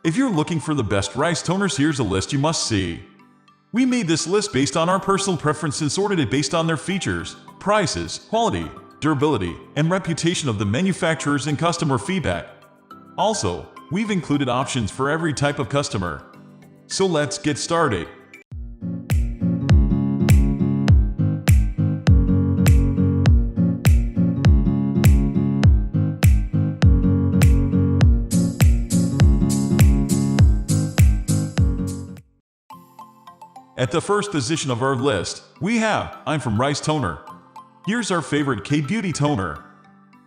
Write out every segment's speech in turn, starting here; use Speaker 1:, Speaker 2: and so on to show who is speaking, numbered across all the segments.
Speaker 1: If you're looking for the best rice toners, here's a list you must see. We made this list based on our personal preference and sorted it based on their features, prices, quality, durability, and reputation of the manufacturers and customer feedback. Also, we've included options for every type of customer. So let's get started. At the first position of our list, we have I'm From Rice Toner. Here's our favorite K-Beauty toner.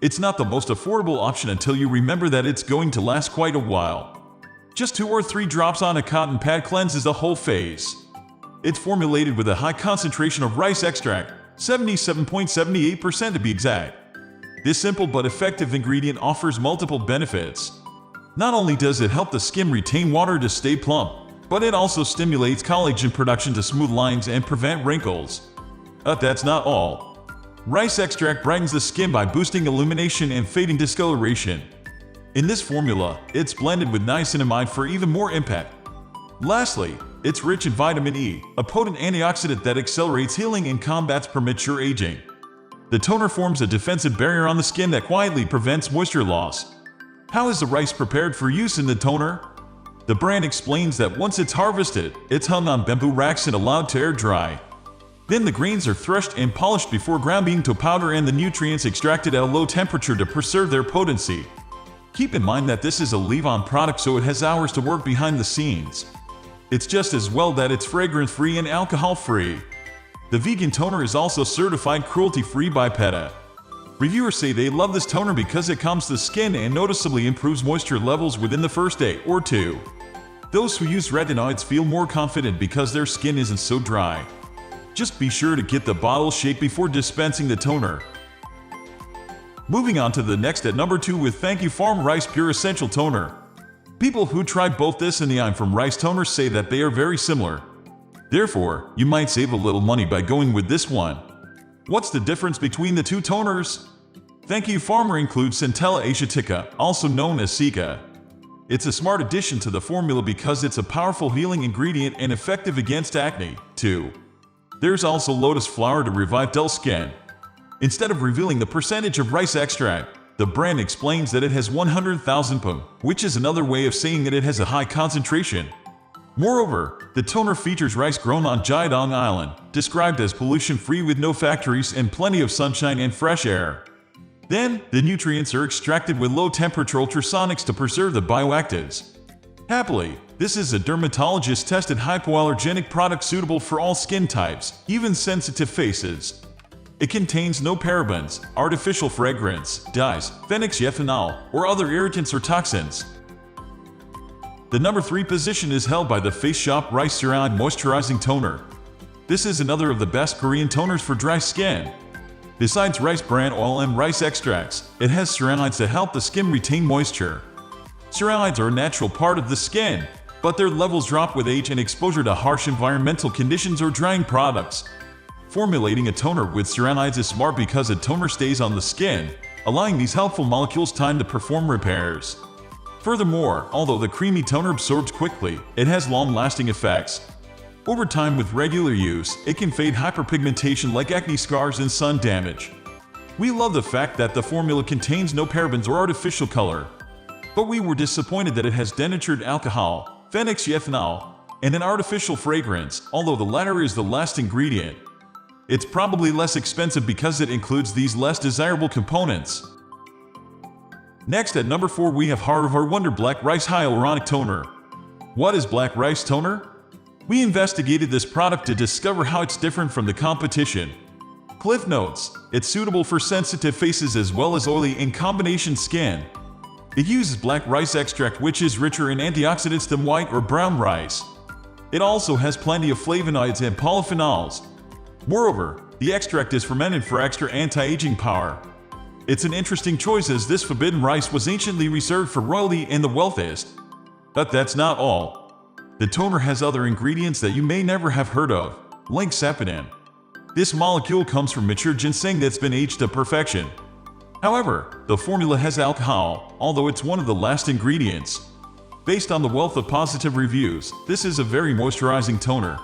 Speaker 1: It's not the most affordable option until you remember that it's going to last quite a while. Just 2 or 3 drops on a cotton pad cleanses the whole face. It's formulated with a high concentration of rice extract, 77.78% to be exact. This simple but effective ingredient offers multiple benefits. Not only does it help the skin retain water to stay plump, but it also stimulates collagen production to smooth lines and prevent wrinkles. But that's not all. Rice extract brightens the skin by boosting illumination and fading discoloration. In this formula, it's blended with niacinamide for even more impact. Lastly, it's rich in vitamin E, a potent antioxidant that accelerates healing and combats premature aging. The toner forms a defensive barrier on the skin that quietly prevents moisture loss. How is the rice prepared for use in the toner? The brand explains that once it's harvested, it's hung on bamboo racks and allowed to air dry. Then the grains are threshed and polished before grinding to powder and the nutrients extracted at a low temperature to preserve their potency. Keep in mind that this is a leave-on product, so it has hours to work behind the scenes. It's just as well that it's fragrance-free and alcohol-free. The vegan toner is also certified cruelty-free by PETA. Reviewers say they love this toner because it calms the skin and noticeably improves moisture levels within the first day or 2. Those who use retinoids feel more confident because their skin isn't so dry. Just be sure to get the bottle shake before dispensing the toner. Moving on to the next at number 2 with Thankyou Farm Rice Pure Essential Toner. People who tried both this and the I'm From Rice Toner say that they are very similar. Therefore, you might save a little money by going with this one. What's the difference between the two toners? Thankyou Farmer includes Centella asiatica, also known as Cica. It's a smart addition to the formula because it's a powerful healing ingredient and effective against acne, too. There's also lotus flower to revive dull skin. Instead of revealing the percentage of rice extract, the brand explains that it has 100,000 ppm, which is another way of saying that it has a high concentration. Moreover, the toner features rice grown on Jiadong Island, described as pollution-free with no factories and plenty of sunshine and fresh air. Then, the nutrients are extracted with low-temperature ultrasonics to preserve the bioactives. Happily, this is a dermatologist-tested hypoallergenic product suitable for all skin types, even sensitive faces. It contains no parabens, artificial fragrance, dyes, phenixethanol, or other irritants or toxins. The number 3 position is held by the Face Shop Rice Ceramide Moisturizing Toner. This is another of the best Korean toners for dry skin. Besides rice bran oil and rice extracts, it has ceramides to help the skin retain moisture. Ceramides are a natural part of the skin, but their levels drop with age and exposure to harsh environmental conditions or drying products. Formulating a toner with ceramides is smart because a toner stays on the skin, allowing these helpful molecules time to perform repairs. Furthermore, although the creamy toner absorbs quickly, it has long-lasting effects. Over time with regular use, it can fade hyperpigmentation like acne scars and sun damage. We love the fact that the formula contains no parabens or artificial color. But we were disappointed that it has denatured alcohol, phenixethanol, and an artificial fragrance, although the latter is the last ingredient. It's probably less expensive because it includes these less desirable components. Next at number 4 we have Haruharu Wonder Black Rice Hyaluronic Toner. What is black rice toner? We investigated this product to discover how it's different from the competition. Cliff Notes: it's suitable for sensitive faces as well as oily and combination skin. It uses black rice extract, which is richer in antioxidants than white or brown rice. It also has plenty of flavonoids and polyphenols. Moreover, the extract is fermented for extra anti-aging power. It's an interesting choice as this forbidden rice was anciently reserved for royalty and the wealthiest. But that's not all. The toner has other ingredients that you may never have heard of, like saponin. This molecule comes from mature ginseng that's been aged to perfection. However, the formula has alcohol, although it's one of the last ingredients. Based on the wealth of positive reviews, this is a very moisturizing toner.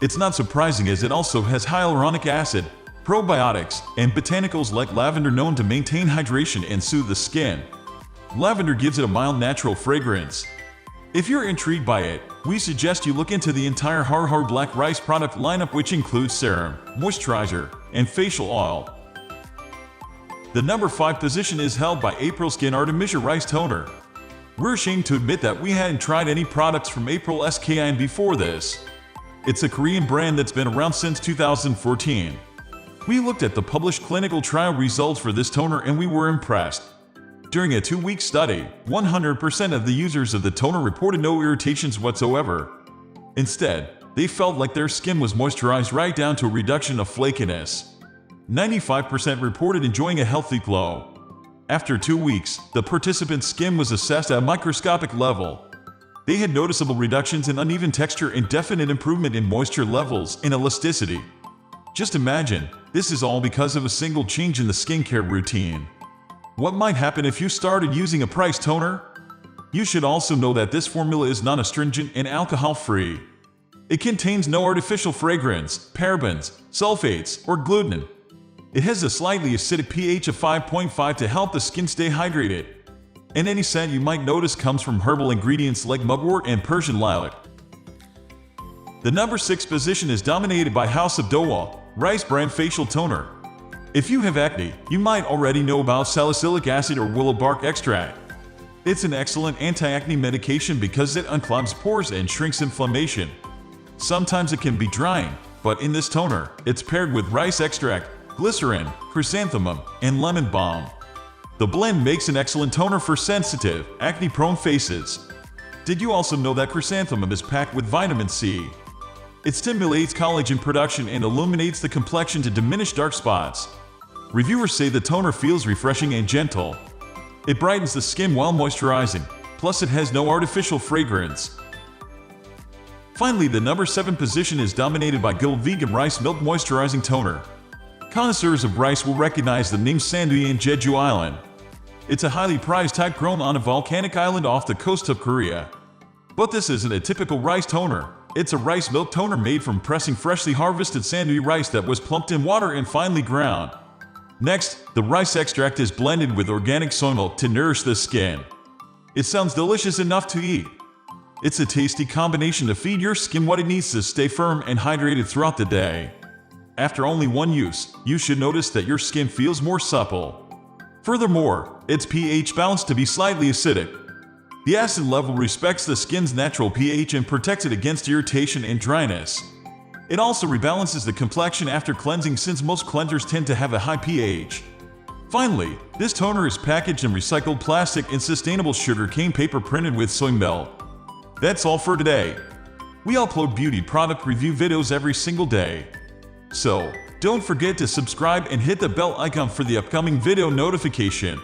Speaker 1: It's not surprising as it also has hyaluronic acid, probiotics, and botanicals like lavender known to maintain hydration and soothe the skin. Lavender gives it a mild natural fragrance. If you're intrigued by it, we suggest you look into the entire Haruharu Black Rice product lineup, which includes serum, moisturizer, and facial oil. The number 5 position is held by Aprilskin Artemisia Rice Toner. We're ashamed to admit that we hadn't tried any products from Aprilskin before this. It's a Korean brand that's been around since 2014. We looked at the published clinical trial results for this toner and we were impressed. During a 2-week study, 100% of the users of the toner reported no irritations whatsoever. Instead, they felt like their skin was moisturized right down to a reduction of flakiness. 95% reported enjoying a healthy glow. After 2 weeks, the participants' skin was assessed at a microscopic level. They had noticeable reductions in uneven texture and definite improvement in moisture levels and elasticity. Just imagine, this is all because of a single change in the skincare routine. What might happen if you started using a price toner? You should also know that this formula is non-astringent and alcohol-free. It contains no artificial fragrance, parabens, sulfates, or gluten. It has a slightly acidic pH of 5.5 to help the skin stay hydrated. And any scent you might notice comes from herbal ingredients like mugwort and Persian lilac. The number 6 position is dominated by House of DeWalt Rice Brand Facial Toner. If you have acne, you might already know about salicylic acid or willow bark extract. It's an excellent anti-acne medication because it unclogs pores and shrinks inflammation. Sometimes it can be drying, but in this toner, it's paired with rice extract, glycerin, chrysanthemum, and lemon balm. The blend makes an excellent toner for sensitive, acne-prone faces. Did you also know that chrysanthemum is packed with vitamin C? It stimulates collagen production and illuminates the complexion to diminish dark spots. Reviewers say the toner feels refreshing and gentle. It brightens the skin while moisturizing, plus it has no artificial fragrance. Finally, the number 7 position is dominated by Gill Vegan Rice Milk Moisturizing Toner. Connoisseurs of rice will recognize the name Sanduy in Jeju Island. It's a highly prized type grown on a volcanic island off the coast of Korea. But this isn't a typical rice toner. It's a rice milk toner made from pressing freshly harvested Sanduy rice that was plumped in water and finely ground. Next, the rice extract is blended with organic soy milk to nourish the skin. It sounds delicious enough to eat. It's a tasty combination to feed your skin what it needs to stay firm and hydrated throughout the day. After only one use, you should notice that your skin feels more supple. Furthermore, its pH balanced to be slightly acidic. The acid level respects the skin's natural pH and protects it against irritation and dryness. It also rebalances the complexion after cleansing since most cleansers tend to have a high pH. Finally, this toner is packaged in recycled plastic and sustainable sugarcane paper printed with soy milk. That's all for today. We upload beauty product review videos every single day. So, don't forget to subscribe and hit the bell icon for the upcoming video notification.